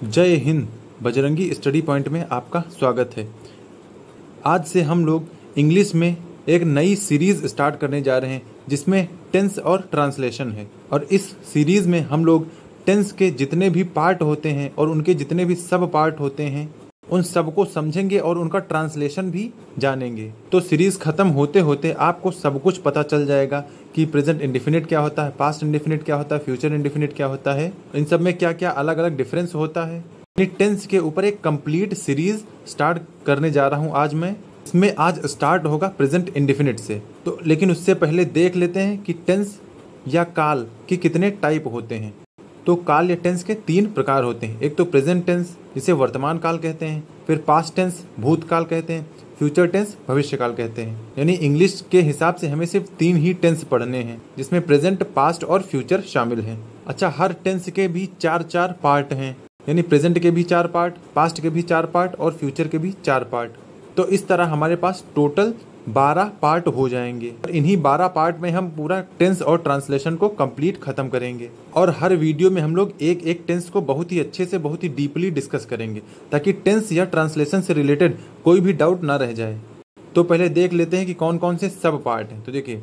जय Hind. Bajrangi study point में आपका स्वागत है। आज से हम लोग इंग्लिश में एक नई सीरीज स्टार्ट करने जा रहे हैं जिसमें टेंस और ट्रांसलेशन है। और इस सीरीज में हम लोग टेंस के जितने भी पार्ट होते हैं और उनके जितने भी सब पार्ट होते हैं उन सबको समझेंगे और उनका ट्रांसलेशन भी जानेंगे। तो सीरीज खत्म होते होते आपको सब कुछ पता चल जाएगा कि प्रेजेंट इंडेफिनिट क्या होता है, पास्ट इंडेफिनिट क्या होता है, फ्यूचर इंडेफिनिट क्या होता है, इन सब में क्या क्या अलग अलग डिफरेंस होता है। टेंस के ऊपर एक कंप्लीट सीरीज स्टार्ट करने जा रहा हूं आज मैं। इसमें आज स्टार्ट होगा प्रेजेंट इंडेफिनिट से। तो लेकिन उससे पहले देख लेते हैं कि टेंस या काल के कितने टाइप होते हैं। तो काल या टेंस के 3 प्रकार होते हैं। एक तो प्रेजेंट टेंस जिसे वर्तमान काल कहते हैं, फिर पास्ट टेंस भूतकाल कहते हैं, फ्यूचर टेंस भविष्य काल कहते हैं। यानी इंग्लिश के हिसाब से हमें सिर्फ 3 ही टेंस पढ़ने हैं जिसमें प्रेजेंट, पास्ट और फ्यूचर शामिल हैं। अच्छा, हर टेंस के भी 4-4 पार्ट हैं। यानी प्रेजेंट के भी 4 पार्ट, पास्ट के भी 4 पार्ट और फ्यूचर के भी 4 पार्ट। तो इस तरह हमारे पास टोटल 12 पार्ट हो जाएंगे। और इन्हीं 12 पार्ट में हम पूरा टेंस और ट्रांसलेशन को कंप्लीट खत्म करेंगे। और हर वीडियो में हम लोग एक एक टेंस को बहुत ही अच्छे से, बहुत ही डीपली डिस्कस करेंगे ताकि टेंस या ट्रांसलेशन से रिलेटेड कोई भी डाउट ना रह जाए। तो पहले देख लेते हैं कि कौन कौन से सब पार्ट हैं। तो देखिए,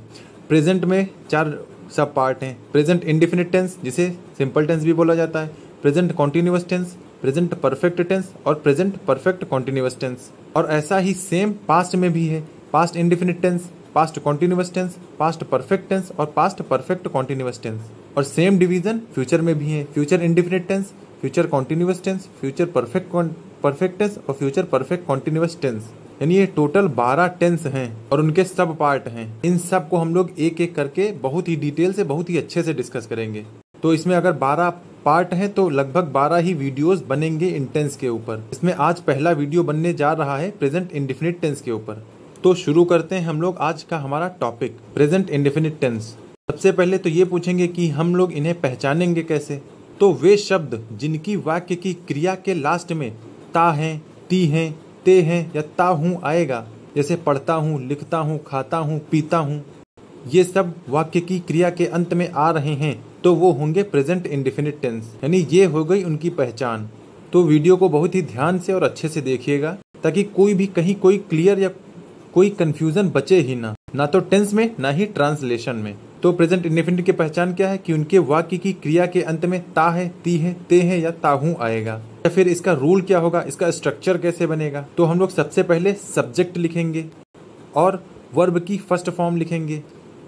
प्रेजेंट में 4 सब पार्ट हैं। प्रेजेंट इंडेफिनिट टेंस जिसे सिंपल टेंस भी बोला जाता है, present continuous tense, present perfect tense और प्रेजेंट परफेक्ट कॉन्टिन्यूअस टेंस। और ऐसा ही सेम पास्ट में भी है, past indefinite tense, past continuous tense, past perfect tense और पास्ट परफेक्ट कॉन्टिन्यूअस टेंस। और सेम डिवीजन फ्यूचर में भी है, future indefinite tense, future continuous tense, future perfect tense और फ्यूचर परफेक्ट कॉन्टिन्यूअस टेंस। यानी ये टोटल 12 टेंस हैं और उनके सब पार्ट हैं। इन सब को हम लोग एक एक करके बहुत ही डिटेल से, बहुत ही अच्छे से डिस्कस करेंगे। तो इसमें अगर 12 पार्ट हैं तो लगभग 12 ही वीडियोस बनेंगे इन टेंस के ऊपर। इसमें आज पहला वीडियो बनने जा रहा है प्रेजेंट इंडेफिनिट टेंस के ऊपर। तो शुरू करते हैं हम लोग आज का हमारा टॉपिक प्रेजेंट इंडेफिनिट टेंस। सबसे पहले तो ये पूछेंगे कि हम लोग इन्हें पहचानेंगे कैसे। तो वे शब्द जिनकी वाक्य की क्रिया के लास्ट में ता हैं, ती हैं, ते हैं या ता हूँ आएगा, जैसे पढ़ता हूँ, लिखता हूँ, खाता हूँ, पीता हूँ, ये सब वाक्य की क्रिया के अंत में आ रहे हैं तो वो होंगे प्रेजेंट इंडेफिनिट टेंस। यानी ये हो गई उनकी पहचान। तो वीडियो को बहुत ही ध्यान से और अच्छे से देखिएगा ताकि कोई भी कहीं कोई क्लियर या कोई कंफ्यूजन बचे ही ना तो टेंस में ना ही ट्रांसलेशन में। तो प्रेजेंट इंडेफिनिट की पहचान क्या है कि उनके वाक्य की क्रिया के अंत में ता है, ती है, ते है या ताहू आएगा। या फिर इसका रूल क्या होगा, इसका स्ट्रक्चर कैसे बनेगा। तो हम लोग सबसे पहले सब्जेक्ट लिखेंगे और वर्ब की फर्स्ट फॉर्म लिखेंगे,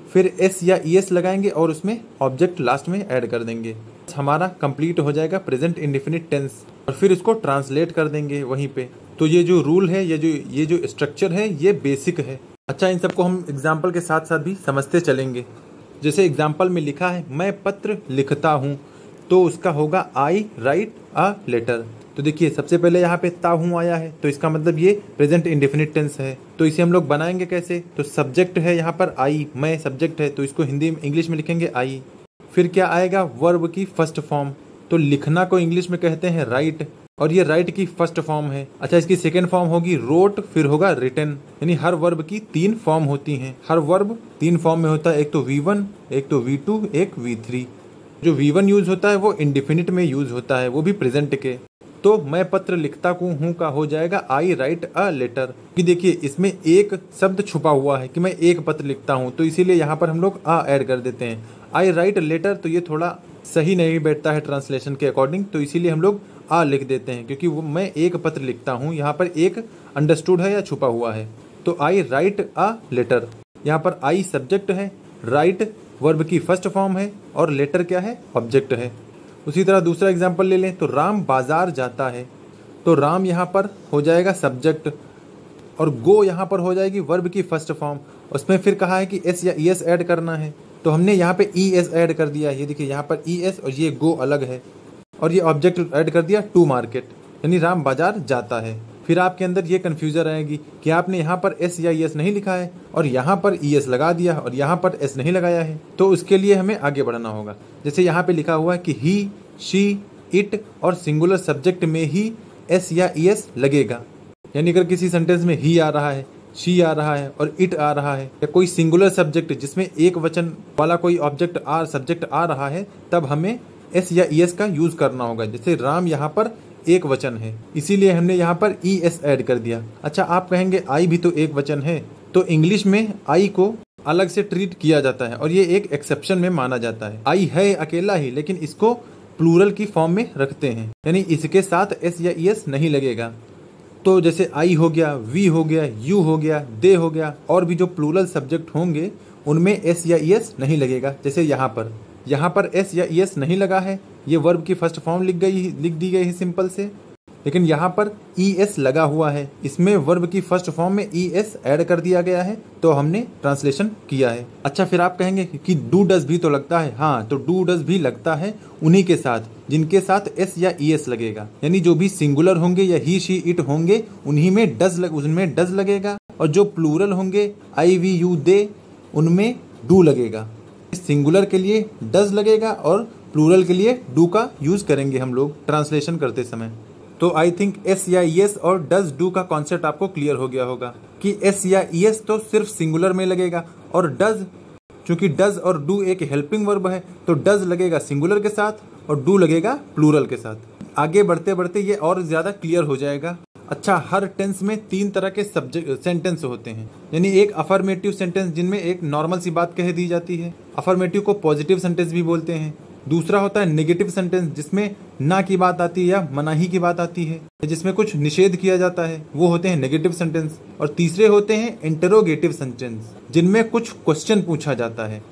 फिर एस या ईएस लगाएंगे और उसमें ऑब्जेक्ट लास्ट में ऐड कर देंगे। हमारा कंप्लीट हो जाएगा प्रेजेंट इंडेफिनिट टेंस। और फिर इसको ट्रांसलेट कर देंगे वहीं पे। तो ये जो रूल है, ये जो स्ट्रक्चर है, ये बेसिक है। अच्छा, इन सबको हम एग्जाम्पल के साथ साथ भी समझते चलेंगे। जैसे एग्जाम्पल में लिखा है मैं पत्र लिखता हूँ, तो उसका होगा आई राइट अ लेटर। तो देखिए, सबसे पहले यहाँ पे ता हूँ आया है तो इसका मतलब ये प्रेजेंट इंडेफिनिट टेंस है। तो इसे हम लोग बनाएंगे कैसे। तो सब्जेक्ट है यहाँ पर आई, मैं सब्जेक्ट है तो इसको हिंदी इंग्लिश में लिखेंगे आई। फिर क्या आएगा, वर्ब की फर्स्ट फॉर्म। तो लिखना को इंग्लिश में कहते हैं राइट और ये राइट की फर्स्ट फॉर्म है। अच्छा, इसकी सेकेंड फॉर्म होगी रोट, फिर होगा रिटन। यानी हर वर्ब की 3 फॉर्म होती हैं। हर वर्ब 3 फॉर्म में होता है, एक तो V1, एक तो V2, एक V3। जो V1 यूज होता है वो इंडेफिनिट में यूज होता है, वो भी प्रेजेंट के। तो मैं पत्र लिखता हूँ का हो जाएगा आई राइट अ लेटर। कि देखिए, इसमें एक शब्द छुपा हुआ है कि मैं एक पत्र लिखता हूँ, तो इसीलिए यहाँ पर हम लोग आ ऐड कर देते हैं। आई राइट लेटर तो ये थोड़ा सही नहीं बैठता है ट्रांसलेशन के अकॉर्डिंग, तो इसीलिए हम लोग आ लिख देते हैं क्योंकि वो मैं एक पत्र लिखता हूँ, यहाँ पर एक अंडरस्टूड है या छुपा हुआ है। तो आई राइट अ लेटर, यहाँ पर आई सब्जेक्ट है, राइट वर्ब की फर्स्ट फॉर्म है और लेटर क्या है, ऑब्जेक्ट है। उसी तरह दूसरा एग्जाम्पल ले लें तो राम बाजार जाता है। तो राम यहाँ पर हो जाएगा सब्जेक्ट और गो यहाँ पर हो जाएगी वर्ब की फर्स्ट फॉर्म। उसमें फिर कहा है कि एस या ईएस ऐड करना है, तो हमने यहाँ पे ईएस ऐड कर दिया है। ये देखिए, यहाँ पर ईएस और ये गो अलग है और ये ऑब्जेक्ट ऐड कर दिया टू मार्केट, यानी राम बाजार जाता है। फिर आपके अंदर ये कन्फ्यूजन आएगी कि आपने यहाँ पर एस या ईएस नहीं लिखा है और यहाँ पर ईएस लगा दिया और यहाँ पर एस नहीं लगाया है। तो उसके लिए हमें आगे बढ़ना होगा। जैसे यहाँ पे लिखा हुआ है कि ही, शी, इट और सिंगुलर सब्जेक्ट में ही एस या ईएस लगेगा। यानी अगर किसी सेंटेंस में ही आ रहा है, शी आ रहा है और इट आ रहा है या कोई सिंगुलर सब्जेक्ट जिसमें एक वचन वाला कोई सब्जेक्ट आ रहा है, तब हमें एस या ईएस का यूज करना होगा। जैसे राम यहाँ पर एक वचन है, इसीलिए हमने यहाँ पर ES ऐड कर दिया। अच्छा, आप कहेंगे आई भी तो एक वचन है, तो इंग्लिश में आई को अलग से ट्रीट किया जाता है और ये एक एक्सेप्शन में माना जाता है। आई है अकेला ही, लेकिन इसको प्लूरल की फॉर्म में रखते हैं, यानी इसके साथ S या ES नहीं लगेगा। तो जैसे आई हो गया, वी हो गया, यू हो गया, दे हो गया, और भी जो प्लूरल सब्जेक्ट होंगे उनमें S या ES नहीं लगेगा। जैसे यहाँ पर S या ES नहीं लगा है, ये वर्ब की फर्स्ट फॉर्म लिख दी गई है सिंपल से, लेकिन यहाँ पर ES लगा हुआ है, इसमें वर्ब की फर्स्ट फॉर्म में ES ऐड कर दिया गया है, तो हमने ट्रांसलेशन किया है। अच्छा, फिर आप कहेंगे कि डू डज भी तो लगता है। हाँ, तो डू डज भी लगता है उन्हीं के साथ जिनके साथ S या ES लगेगा, यानी जो भी सिंगुलर होंगे या ही शी इट होंगे उन्हीं उनमें डज लगेगा, और जो प्लूरल होंगे आई वी यू दे उनमें डू लगेगा। सिंगुलर के लिए डज लगेगा और प्लूरल के लिए डू का यूज करेंगे हम लोग ट्रांसलेशन करते समय। तो आई थिंक S या ES और डज डू का कॉन्सेप्ट आपको क्लियर हो गया होगा कि S या ES तो सिर्फ सिंगुलर में लगेगा, और डज, चूंकि डज और डू एक हेल्पिंग वर्ब है तो डज लगेगा सिंगुलर के साथ और डू लगेगा प्लूरल के साथ। आगे बढ़ते बढ़ते ये और ज्यादा क्लियर हो जाएगा। अच्छा, हर टेंस में 3 तरह के सेंटेंस होते हैं, यानी एक अफर्मेटिव सेंटेंस जिनमें एक नॉर्मल सी बात कह दी जाती है, अफर्मेटिव को पॉजिटिव सेंटेंस भी बोलते हैं। दूसरा होता है नेगेटिव सेंटेंस, जिसमें ना की बात आती है या मनाही की बात आती है, जिसमें कुछ निषेध किया जाता है, वो होते हैं नेगेटिव सेंटेंस। और तीसरे होते हैं इंटरोगेटिव सेंटेंस, जिनमें कुछ क्वेश्चन पूछा जाता है।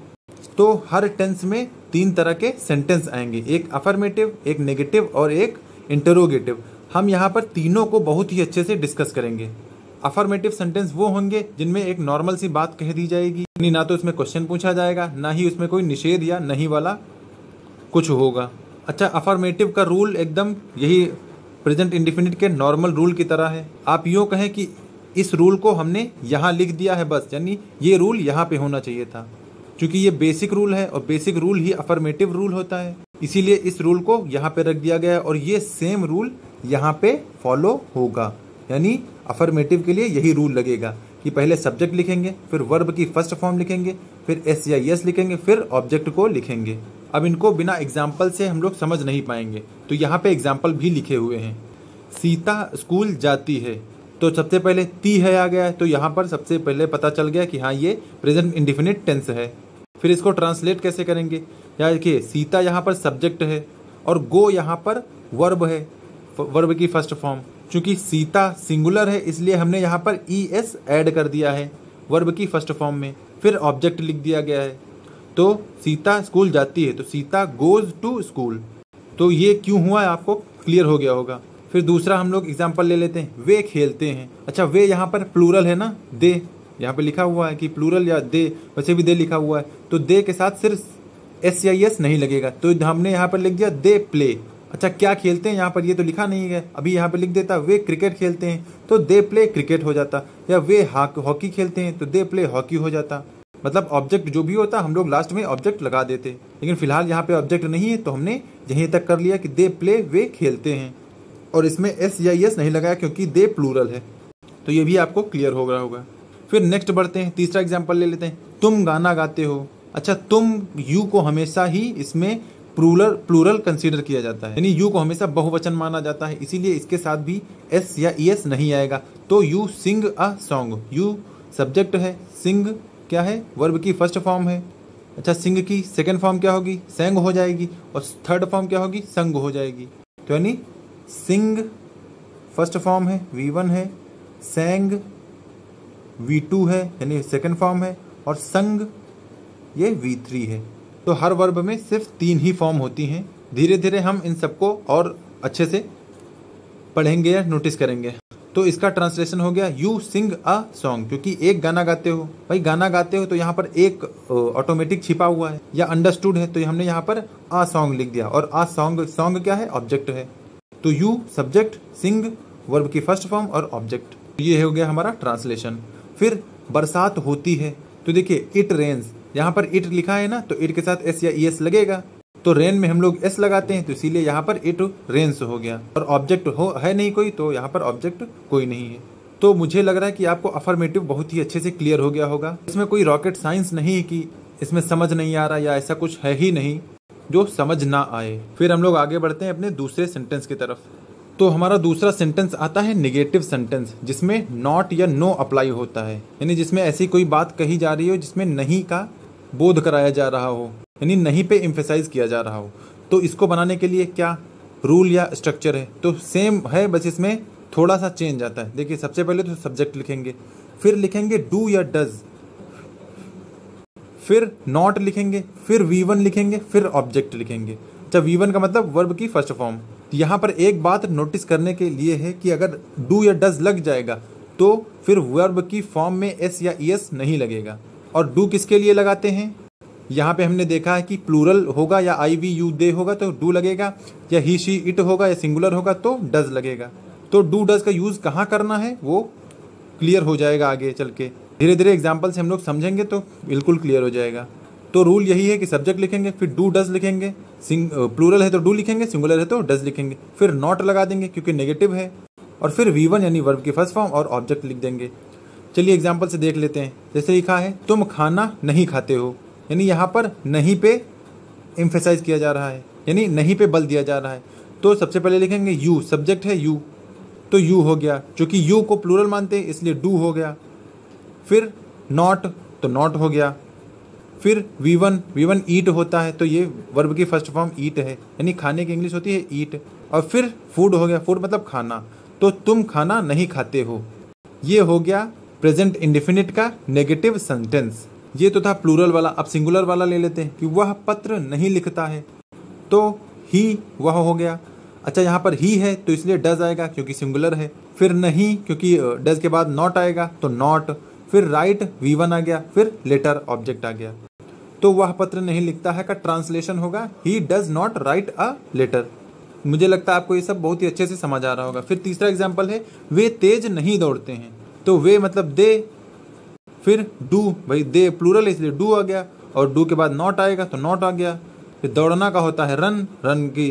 तो हर टेंस में 3 तरह के सेंटेंस आएंगे, एक अफर्मेटिव, एक नेगेटिव और एक इंटरोगेटिव। हम यहाँ पर तीनों को बहुत ही अच्छे से डिस्कस करेंगे। अफर्मेटिव सेंटेंस वो होंगे जिनमें एक नॉर्मल सी बात कह दी जाएगी, ना तो उसमें क्वेश्चन पूछा जाएगा, ना ही उसमें कोई निषेध या नहीं वाला कुछ होगा। अच्छा, अफर्मेटिव का रूल एकदम यही प्रेजेंट इंडेफिनिट के नॉर्मल रूल की तरह है। आप यूँ कहें कि इस रूल को हमने यहाँ लिख दिया है बस, यानी ये रूल यहाँ पे होना चाहिए था। क्योंकि ये बेसिक रूल है और बेसिक रूल ही अफर्मेटिव रूल होता है, इसीलिए इस रूल को यहाँ पे रख दिया गया है और ये सेम रूल यहाँ पे फॉलो होगा। यानी अफर्मेटिव के लिए यही रूल लगेगा कि पहले सब्जेक्ट लिखेंगे, फिर वर्ब की फर्स्ट फॉर्म लिखेंगे, फिर S या ES लिखेंगे, फिर ऑब्जेक्ट को लिखेंगे। अब इनको बिना एग्जाम्पल से हम लोग समझ नहीं पाएंगे, तो यहाँ पे एग्जाम्पल भी लिखे हुए हैं। सीता स्कूल जाती है, तो सबसे पहले ती है आ गया है, तो यहाँ पर सबसे पहले पता चल गया कि हाँ ये प्रेजेंट इंडेफिनिट टेंस है। फिर इसको ट्रांसलेट कैसे करेंगे, या देखिए सीता यहाँ पर सब्जेक्ट है और गो यहाँ पर वर्ब है, वर्ब की फर्स्ट फॉर्म। चूंकि सीता सिंगुलर है इसलिए हमने यहाँ पर ES ऐड कर दिया है वर्ब की फर्स्ट फॉर्म में, फिर ऑब्जेक्ट लिख दिया गया है। तो सीता स्कूल जाती है, तो सीता गोज टू स्कूल। तो ये क्यों हुआ है आपको क्लियर हो गया होगा। फिर दूसरा हम लोग एग्जाम्पल ले लेते हैं, वे खेलते हैं। अच्छा, वे यहाँ पर प्लूरल है ना, दे यहाँ पे लिखा हुआ है कि प्लूरल या दे, वैसे भी दे लिखा हुआ है, तो दे के साथ सिर्फ S या ES नहीं लगेगा, तो हमने यहाँ पर लिख दिया दे प्ले। अच्छा, क्या खेलते हैं यहाँ पर ये तो लिखा नहीं है, अभी यहाँ पे लिख देता वे क्रिकेट खेलते हैं तो दे प्ले क्रिकेट हो जाता, या वे हॉकी खेलते हैं तो दे प्ले हॉकी हो जाता। मतलब ऑब्जेक्ट जो भी होता हम लोग लास्ट में ऑब्जेक्ट लगा देते, लेकिन फिलहाल यहाँ पे ऑब्जेक्ट नहीं है तो हमने यहीं तक कर लिया कि दे प्ले वे खेलते हैं, और इसमें S या ES नहीं लगाया क्योंकि दे प्लूरल है। तो ये भी आपको क्लियर हो गया होगा। फिर नेक्स्ट बढ़ते हैं, तीसरा एग्जाम्पल ले लेते हैं, तुम गाना गाते हो। अच्छा, तुम यू को हमेशा ही इसमें प्लूरल कंसीडर किया जाता है, यानी यू को हमेशा बहुवचन माना जाता है, इसीलिए इसके साथ भी S या ES नहीं आएगा। तो you sing a song, you subject है, सिंग क्या है, वर्ब की फर्स्ट फॉर्म है। अच्छा, सिंग की सेकंड फॉर्म क्या होगी, सेंग हो जाएगी, और थर्ड फॉर्म क्या होगी, संग हो जाएगी। तो यानी सिंग फर्स्ट फॉर्म है, V1 है, सेंग V2 है यानी सेकंड फॉर्म है, और संग ये V3 है। तो हर वर्ब में सिर्फ 3 ही फॉर्म होती हैं। धीरे धीरे हम इन सबको और अच्छे से पढ़ेंगे या नोटिस करेंगे। तो इसका ट्रांसलेशन हो गया यू सिंग अ सॉन्ग, क्योंकि एक गाना गाते हो, भाई गाना गाते हो तो यहाँ पर एक ऑटोमेटिक छिपा हुआ है या अंडरस्टूड है, तो हमने यहाँ पर अ सॉन्ग लिख दिया, और अ सॉन्ग, सॉन्ग क्या है, ऑब्जेक्ट है। तो यू सब्जेक्ट, सिंग वर्ब की फर्स्ट फॉर्म और ऑब्जेक्ट, ये हो गया हमारा ट्रांसलेशन। फिर बरसात होती है, तो देखिए इट रेन्स, यहाँ पर इट लिखा है ना, तो इट के साथ S या ES लगेगा, तो रेन में हम लोग S लगाते हैं, तो इसीलिए यहाँ पर इट रेन्स हो गया, और ऑब्जेक्ट है नहीं कोई, तो यहाँ पर ऑब्जेक्ट कोई नहीं है। तो मुझे लग रहा है कि आपको अफर्मेटिव बहुत ही अच्छे से क्लियर हो गया होगा। इसमें कोई रॉकेट साइंस नहीं है कि इसमें समझ नहीं आ रहा या ऐसा कुछ है ही नहीं जो समझ ना आए। फिर हम लोग आगे बढ़ते हैं अपने दूसरे सेंटेंस की तरफ। तो हमारा दूसरा सेंटेंस आता है नेगेटिव सेंटेंस, जिसमें नॉट या नो अप्लाई होता है, यानी जिसमें ऐसी कोई बात कही जा रही हो जिसमें नहीं का बोध कराया जा रहा हो, यानी नहीं पे एम्फेसाइज किया जा रहा हो। तो इसको बनाने के लिए क्या रूल या स्ट्रक्चर है, तो सेम है, बस इसमें थोड़ा सा चेंज आता है। देखिए सबसे पहले तो सब्जेक्ट लिखेंगे, फिर लिखेंगे डू या डज, फिर नॉट लिखेंगे, फिर V1 लिखेंगे, फिर ऑब्जेक्ट लिखेंगे। अच्छा, V1 का मतलब वर्ब की फर्स्ट फॉर्म। यहाँ पर एक बात नोटिस करने के लिए है कि अगर डू या डज लग जाएगा तो फिर वर्ब की फॉर्म में एस या ईएस नहीं लगेगा। और डू किसके लिए लगाते हैं, यहाँ पे हमने देखा है कि प्लूरल होगा या आई वी यू दे होगा तो डू लगेगा, या ही शी इट होगा या सिंगुलर होगा तो डज लगेगा। तो डू डज का यूज कहाँ करना है वो क्लियर हो जाएगा आगे चल के, धीरे धीरे एग्जाम्पल से हम लोग समझेंगे तो बिल्कुल क्लियर हो जाएगा। तो रूल यही है कि सब्जेक्ट लिखेंगे, फिर डू डज लिखेंगे, प्लूरल है तो डू लिखेंगे, सिंगुलर है तो डज लिखेंगे, फिर नॉट लगा देंगे क्योंकि नेगेटिव है, और फिर V1 यानी वर्ब की फर्स्ट फॉर्म और ऑब्जेक्ट लिख देंगे। चलिए एग्जाम्पल से देख लेते हैं। जैसे लिखा है तुम खाना नहीं खाते हो, यानी यहाँ पर नहीं पे एम्फेसाइज किया जा रहा है, यानी नहीं पे बल दिया जा रहा है। तो सबसे पहले लिखेंगे यू, सब्जेक्ट है यू तो यू हो गया, क्योंकि यू को प्लूरल मानते हैं इसलिए डू हो गया। फिर नॉट तो नॉट हो गया, फिर V1 ईट होता है तो ये वर्ब की फर्स्ट फॉर्म ईट है, यानी खाने की इंग्लिश होती है ईट। और फिर फूड हो गया, फूड मतलब खाना, तो तुम खाना नहीं खाते हो। ये हो गया प्रेजेंट इंडेफिनिट का नेगेटिव सेंटेंस। ये तो था प्लूरल वाला। अब सिंगुलर वाला ले लेते हैं कि वह पत्र नहीं लिखता है, तो ही वह हो गया। अच्छा, यहाँ पर ही है तो इसलिए डज आएगा क्योंकि सिंगुलर है, फिर नहीं क्योंकि डज के बाद नॉट आएगा तो नॉट, फिर राइट V1 आ गया, फिर लेटर ऑब्जेक्ट आ गया। तो वह पत्र नहीं लिखता है का ट्रांसलेशन होगा he does not write a letter. मुझे लगता है आपको ये सब बहुत ही अच्छे से समझ आ रहा होगा। फिर तीसरा एग्जाम्पल है वे तेज नहीं दौड़ते हैं, तो वे मतलब दे, फिर डू, भाई दे प्लूरल है इसलिए डू आ गया, और डू के बाद नॉट आएगा तो नॉट आ गया। फिर दौड़ना का होता है रन, रन की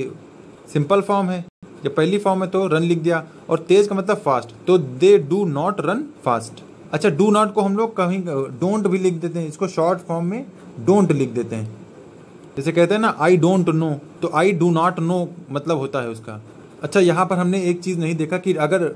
सिंपल फॉर्म है, जब पहली फॉर्म है तो रन लिख दिया, और तेज का मतलब फास्ट, तो they do not run fast. अच्छा, डू नॉट को हम लोग कहीं डोंट भी लिख देते हैं, इसको शॉर्ट फॉर्म में डोंट लिख देते हैं। जैसे कहते हैं ना आई डोंट नो, तो आई डू नॉट नो मतलब होता है उसका। अच्छा, यहाँ पर हमने एक चीज़ नहीं देखा कि अगर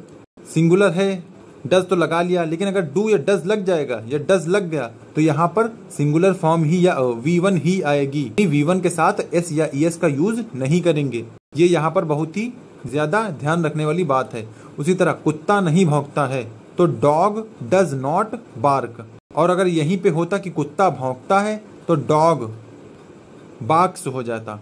सिंगुलर है डज तो लगा लिया, लेकिन अगर डू या डज लग जाएगा या डज लग गया तो यहाँ पर सिंगुलर फॉर्म ही या V1 ही आएगी। V1 के साथ एस या ईएस का यूज नहीं करेंगे। ये यहाँ पर बहुत ही ज्यादा ध्यान रखने वाली बात है। उसी तरह कुत्ता नहीं भौंकता है, तो डॉग डज नॉट बार्क। और अगर यहीं पे होता कि कुत्ता भौंकता है तो डॉग बार्क्स हो जाता।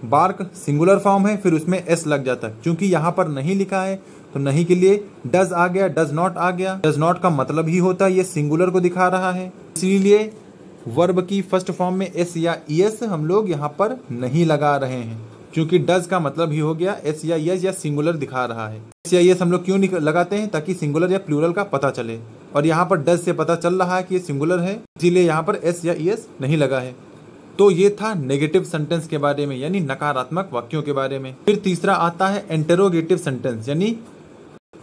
बार्क सिंगुलर फॉर्म है, फिर उसमें एस लग जाता। क्योंकि यहाँ पर नहीं लिखा है तो नहीं के लिए डज आ गया, डज नॉट आ गया। डज नॉट का मतलब ही होता है ये सिंगुलर को दिखा रहा है, इसीलिए वर्ब की फर्स्ट फॉर्म में एस या ईएस हम लोग यहाँ पर नहीं लगा रहे हैं, क्योंकि डज का मतलब ही हो गया एस या ईएस या सिंगुलर दिखा रहा है। एस या ईएस हम लोग क्यों लगाते हैं, ताकि सिंगुलर या प्लूरल का पता चले, और यहाँ पर डज से पता चल रहा है कि ये सिंगुलर है, इसीलिए यहाँ पर एस या ईएस नहीं लगा है। तो ये था नेगेटिव सेंटेंस के बारे में, यानी नकारात्मक वाक्यों के बारे में। फिर तीसरा आता है इंटरोगेटिव सेंटेंस, यानी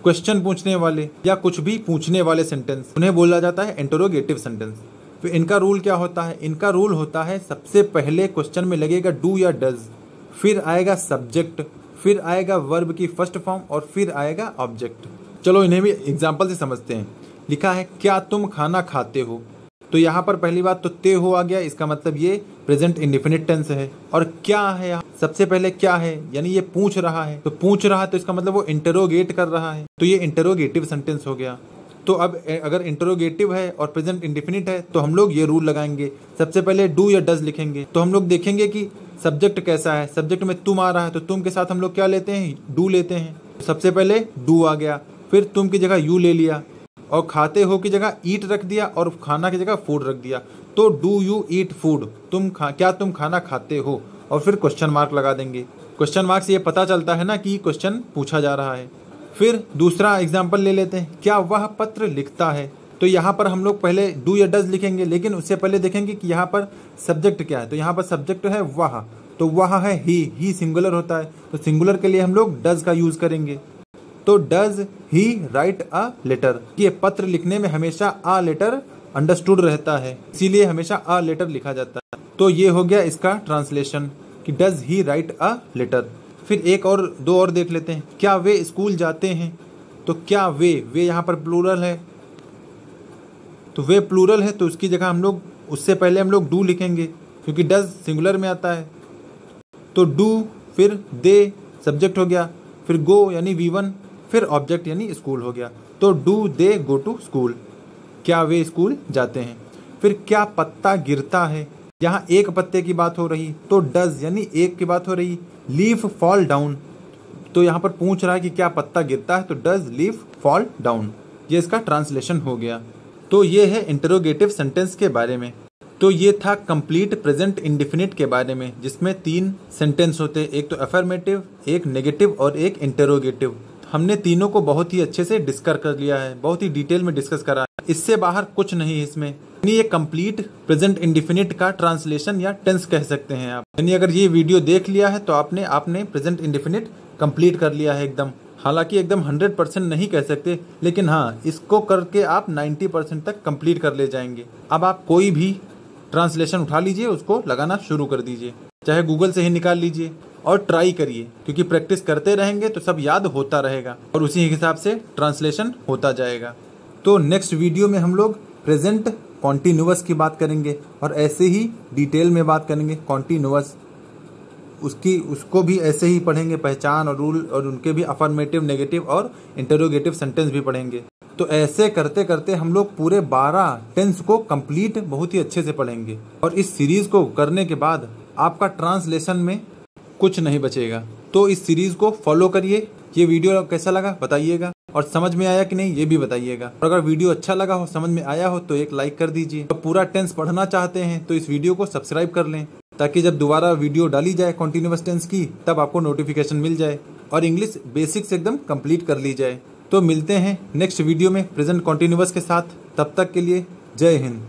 क्वेश्चन पूछने वाले या कुछ भी पूछने वाले सेंटेंस, उन्हें बोला जाता है इंटरोगेटिव सेंटेंस। फिर इनका रूल क्या होता है, इनका रूल होता है सबसे पहले क्वेश्चन में लगेगा डू या डज, फिर आएगा सब्जेक्ट, फिर आएगा वर्ब की फर्स्ट फॉर्म, और फिर आएगा ऑब्जेक्ट। चलो इन्हें भी एग्जाम्पल से समझते हैं। लिखा है क्या तुम खाना खाते हो, तो यहाँ पर पहली बात तो ते हो आ गया, इसका मतलब ये प्रेजेंट इंडेफिनिट टेंस है। और क्या है यहाँ सबसे पहले क्या है, यानी ये पूछ रहा है, तो पूछ रहा है तो इसका मतलब वो इंटरोगेट कर रहा है, तो ये इंटरोगेटिव सेंटेंस हो गया। तो अब अगर इंटरोगेटिव है और प्रेजेंट इंडेफिनिट है तो हम लोग ये रूल लगाएंगे, सबसे पहले डू या डज लिखेंगे। तो हम लोग देखेंगे कि सब्जेक्ट कैसा है, सब्जेक्ट में तुम आ रहा है तो तुम के साथ हम लोग क्या लेते हैं, डू लेते हैं। सबसे पहले डू आ गया, फिर तुम की जगह यू ले लिया, और खाते हो की जगह ईट रख दिया, और खाना की जगह फूड रख दिया, तो डू यू ईट फूड, क्या तुम खाना खाते हो, और फिर क्वेश्चन मार्क लगा देंगे। क्वेश्चन मार्क से ये पता चलता है ना कि क्वेश्चन पूछा जा रहा है। फिर दूसरा एग्जाम्पल ले लेते हैं, क्या वह पत्र लिखता है, तो यहाँ पर हम लोग पहले डू या डज लिखेंगे, लेकिन उससे पहले देखेंगे कि यहाँ पर सब्जेक्ट क्या है। तो यहाँ पर सब्जेक्ट है वह, तो वह है ही सिंगुलर होता है, तो सिंगुलर के लिए हम लोग डज का यूज करेंगे। तो does he write a letter, ये पत्र लिखने में हमेशा अ लेटर अंडरस्टूड रहता है, इसीलिए हमेशा अ लेटर लिखा जाता है। तो ये हो गया इसका ट्रांसलेशन कि does he write a letter. फिर एक और दो और देख लेते हैं। क्या वे स्कूल जाते हैं, तो क्या वे यहाँ पर प्लूरल है, तो वे प्लूरल है तो उसकी जगह हम लोग उससे पहले हम लोग डू लिखेंगे क्योंकि डज सिंगुलर में आता है। तो डू, फिर दे सब्जेक्ट हो गया, फिर गो यानी V1, फिर ऑब्जेक्ट यानी स्कूल हो गया। तो do they go to school, क्या वे स्कूल जाते हैं। फिर क्या पत्ता गिरता है, यहाँ एक पत्ते की बात हो रही तो डज यानी एक की बात हो रही। लीफ फॉल डाउन, तो यहाँ पर पूछ रहा है कि क्या पत्ता गिरता है, तो डज लीफ फॉल डाउन, ये इसका ट्रांसलेशन हो गया। तो ये है इंटरोगेटिव सेंटेंस के बारे में। तो ये था कंप्लीट प्रेजेंट इंडेफिनिट के बारे में, जिसमें 3 सेंटेंस होते, एक तो अफर्मेटिव, एक नेगेटिव और एक इंटरोगेटिव। हमने तीनों को बहुत ही अच्छे से डिस्कस कर लिया है, बहुत ही डिटेल में डिस्कस करा है, इससे बाहर कुछ नहीं है इसमें। यानी ये कंप्लीट प्रेजेंट इंडेफिनिट का ट्रांसलेशन या टेंस कह सकते हैं आप। यानी अगर ये वीडियो देख लिया है तो आपने प्रेजेंट इंडेफिनिट कंप्लीट कर लिया है एकदम। हालांकि एकदम 100% नहीं कह सकते, लेकिन हाँ, इसको करके आप 90% तक कंप्लीट कर ले जाएंगे। अब आप कोई भी ट्रांसलेशन उठा लीजिए, उसको लगाना शुरू कर दीजिए, चाहे गूगल से ही निकाल लीजिए और ट्राई करिए, क्योंकि प्रैक्टिस करते रहेंगे तो सब याद होता रहेगा और उसी हिसाब से ट्रांसलेशन होता जाएगा। तो नेक्स्ट वीडियो में हम लोग प्रेजेंट कॉन्टिन्यूअस की बात करेंगे और ऐसे ही डिटेल में बात करेंगे कॉन्टिन्यूअस, उसको भी ऐसे ही पढ़ेंगे, पहचान और रूल, और उनके भी अफर्मेटिव, नेगेटिव और इंटरोगेटिव सेंटेंस भी पढ़ेंगे। तो ऐसे करते करते हम लोग पूरे 12 टेंस को कंप्लीट बहुत ही अच्छे से पढ़ेंगे और इस सीरीज को करने के बाद आपका ट्रांसलेशन में कुछ नहीं बचेगा। तो इस सीरीज को फॉलो करिए। ये वीडियो कैसा लगा बताइएगा, और समझ में आया कि नहीं ये भी बताइएगा। और अगर वीडियो अच्छा लगा हो, समझ में आया हो, तो एक लाइक कर दीजिए। तो पूरा टेंस पढ़ना चाहते हैं तो इस वीडियो को सब्सक्राइब कर लें, ताकि जब दोबारा वीडियो डाली जाए कॉन्टिन्यूअस टेंस की, तब आपको नोटिफिकेशन मिल जाए और इंग्लिश बेसिक्स एकदम कंप्लीट कर ली जाए। तो मिलते हैं नेक्स्ट वीडियो में प्रेजेंट कॉन्टिन्यूअस के साथ। तब तक के लिए जय हिंद।